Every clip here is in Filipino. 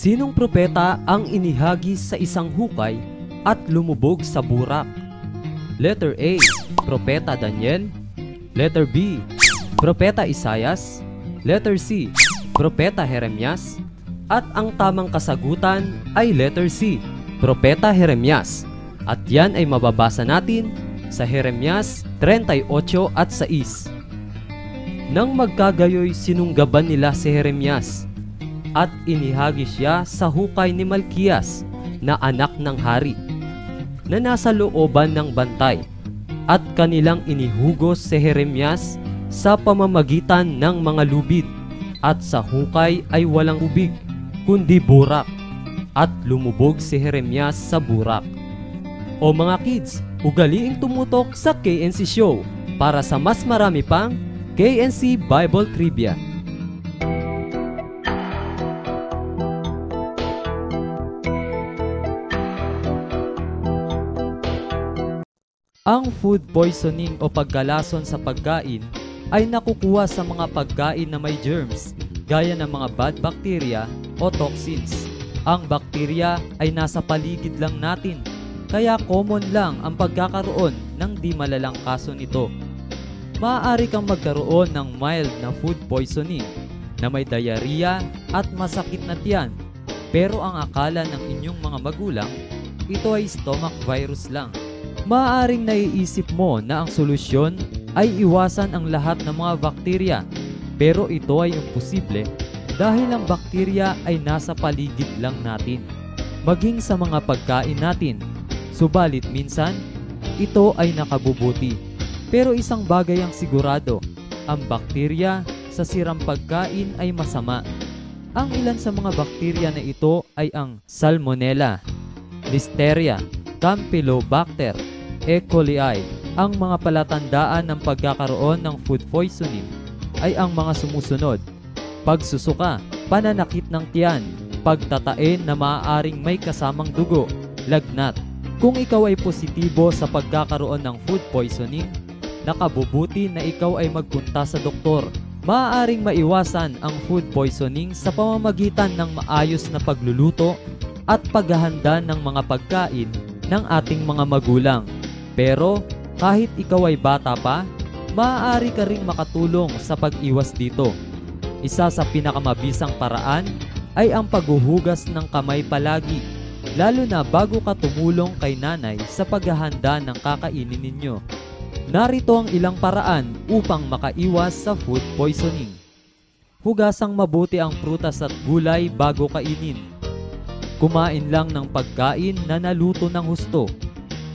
Sinong propeta ang inihagis sa isang hukay at lumubog sa burak? Letter A, Propeta Daniel. Letter B, Propeta Isaias. Letter C, Propeta Jeremias. At ang tamang kasagutan ay letter C, Propeta Jeremias. At yan ay mababasa natin sa Jeremias 38 at 6. Nang magkagayoy sinunggaban nila si Jeremias at inihagis siya sa hukay ni Malkias na anak ng hari na nasa looban ng bantay, at kanilang inihugos si Jeremias sa pamamagitan ng mga lubid, at sa hukay ay walang ubig kundi burak, at lumubog si Jeremias sa burak. O mga kids, ugaliing tumutok sa KNC Show para sa mas marami pang KNC Bible Trivia. Ang food poisoning o paggalason sa pagkain ay nakukuha sa mga pagkain na may germs, gaya ng mga bad bacteria o toxins. Ang bakterya ay nasa paligid lang natin, kaya common lang ang pagkakaroon ng di malalang kaso nito. Maaari kang magkaroon ng mild na food poisoning na may diarrhea at masakit na tiyan, pero ang akala ng inyong mga magulang, ito ay stomach virus lang. Maaaring naiisip mo na ang solusyon ay iwasan ang lahat ng mga bakterya, pero ito ay imposible dahil ang bakterya ay nasa paligid lang natin, maging sa mga pagkain natin. Subalit minsan, ito ay nakabubuti. Pero isang bagay ang sigurado, ang bakterya sa sirang pagkain ay masama. Ang ilan sa mga bakterya na ito ay ang Salmonella, Listeria, Campylobacter, E. coli. Ang mga palatandaan ng pagkakaroon ng food poisoning ay ang mga sumusunod: pagsusuka, pananakit ng tiyan, pagtatain na maaaring may kasamang dugo, lagnat. Kung ikaw ay positibo sa pagkakaroon ng food poisoning, nakabubuti na ikaw ay magpunta sa doktor. Maaaring maiwasan ang food poisoning sa pamamagitan ng maayos na pagluluto at paghahanda ng mga pagkain ng ating mga magulang. Pero kahit ikaw ay bata pa, maaari ka ring makatulong sa pag-iwas dito. Isa sa pinakamabisang paraan ay ang paghuhugas ng kamay palagi, lalo na bago ka tumulong kay nanay sa paghahanda ng kakainin ninyo. Narito ang ilang paraan upang makaiwas sa food poisoning. Hugasang mabuti ang prutas at gulay bago kainin. Kumain lang ng pagkain na naluto ng husto.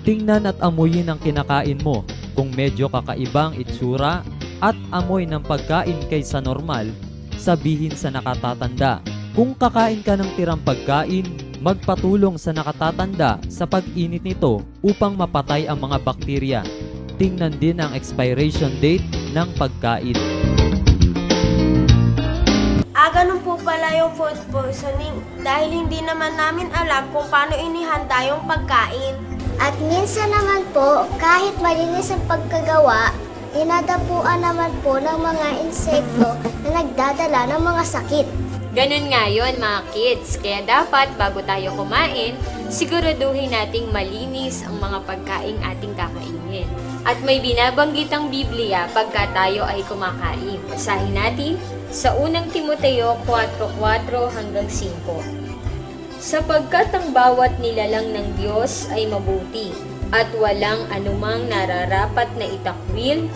Tingnan at amuyin ang kinakain mo. Kung medyo kakaibang itsura at amoy ng pagkain kaysa normal, sabihin sa nakatatanda. Kung kakain ka ng tirang pagkain, magpatulong sa nakatatanda sa pag-init nito upang mapatay ang mga bakterya. Tingnan din ang expiration date ng pagkain. Ganun po pala yung food poisoning dahil hindi naman namin alam kung paano inihanda yung pagkain. At minsan naman po, kahit malinis ang pagkagawa, dinadapuan naman po ng mga insekto na nagdadala ng mga sakit. Ganun nga yun mga kids, kaya dapat bago tayo kumain, siguraduhin nating malinis ang mga pagkaing ating kakainin. At may binabanggit ang Biblia pagka tayo ay kumakain. Basahin natin sa unang Timoteo 4:4 hanggang 5. Sapagkat ang bawat nilalang ng Diyos ay mabuti at walang anumang nararapat na itakwil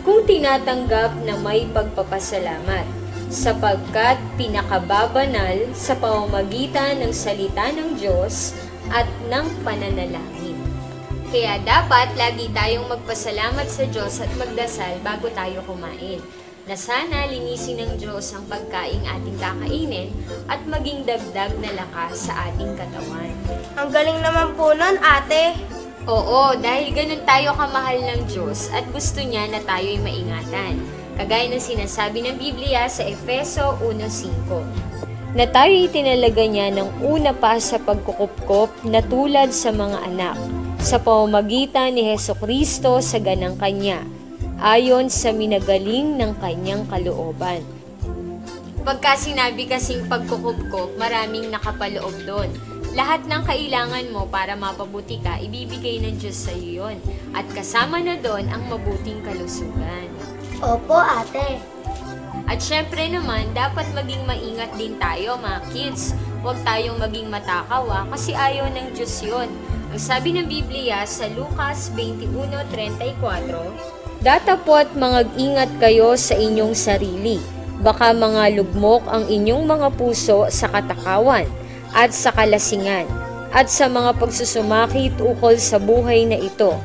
kung tinatanggap na may pagpapasalamat, sapagkat pinakababanal sa pamamagitan ng salita ng Diyos at ng pananalangin. Kaya dapat lagi tayong magpasalamat sa Diyos at magdasal bago tayo kumain, na sana linisin ng Diyos ang pagkaing ating kakainin at maging dagdag na lakas sa ating katawan. Ang galing naman po nun, ate. Oo, dahil ganun tayo kamahal ng Diyos at gusto niya na tayo'y maingatan. Kagaya ng sinasabi ng Biblia sa Efeso 1:5. Na tayo'y tinalaga niya ng una pa sa pagkukupkop na tulad sa mga anak, sa pamamagitan ni Hesukristo sa ganang Kanya, ayon sa minagaling ng kanyang kalooban. Pagka sinabi kasing pagkukubkob, maraming nakapaloob doon. Lahat ng kailangan mo para mapabuti ka, ibibigay ng Diyos sa iyo yun. At kasama na doon ang mabuting kalusugan. Opo, ate. At syempre naman, dapat maging maingat din tayo mga kids. Huwag tayong maging matakaw kasi ayaw ng Diyos yun. Ang sabi ng Biblia sa Lucas 21:34, "Datapot mag-ingat kayo sa inyong sarili. Baka mga lugmok ang inyong mga puso sa katakawan at sa kalasingan at sa mga pagsusumakit ukol sa buhay na ito.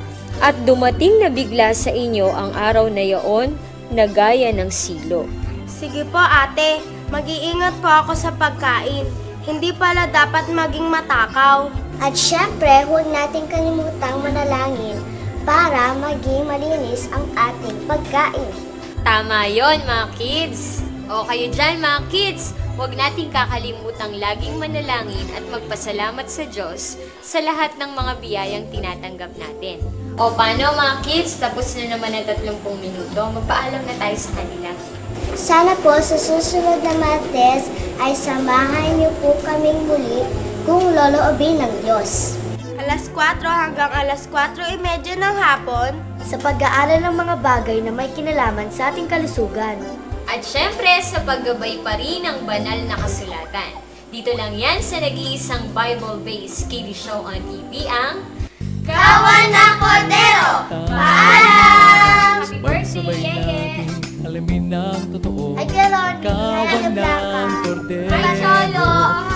At dumating na bigla sa inyo ang araw na yaon na gaya ng silo." Sige po ate, mag-iingat po ako sa pagkain. Hindi pala dapat maging matakaw. At syempre, huwag nating kalimutang manalangin para maging malinis ang ating pagkain. Tama yon mga kids. O kayo dyan mga kids, huwag nating kakalimutang laging manalangin at magpasalamat sa Diyos sa lahat ng mga biyayang tinatanggap natin. O paano mga kids, tapos na naman ang 30 minuto, magpaalam na tayo sa kanila. Sana po sa susunod na Martes ay samahan niyo po kaming muli kung loloobin ng Diyos. Alas 4 hanggang alas 4:30 ng hapon. Sa pag-aaral ng mga bagay na may kinalaman sa ating kalusugan. At syempre sa paggabay pa rin ng banal na kasulatan. Dito lang yan sa nag-iisang Bible-based kiddie show on TV ang Kawan na Cordero! Paalam! Happy birthday, Yeye! Alamin ang totoo. Ay, Geroni, Kawan Blanca. ng Cordero. Ay, Cholo!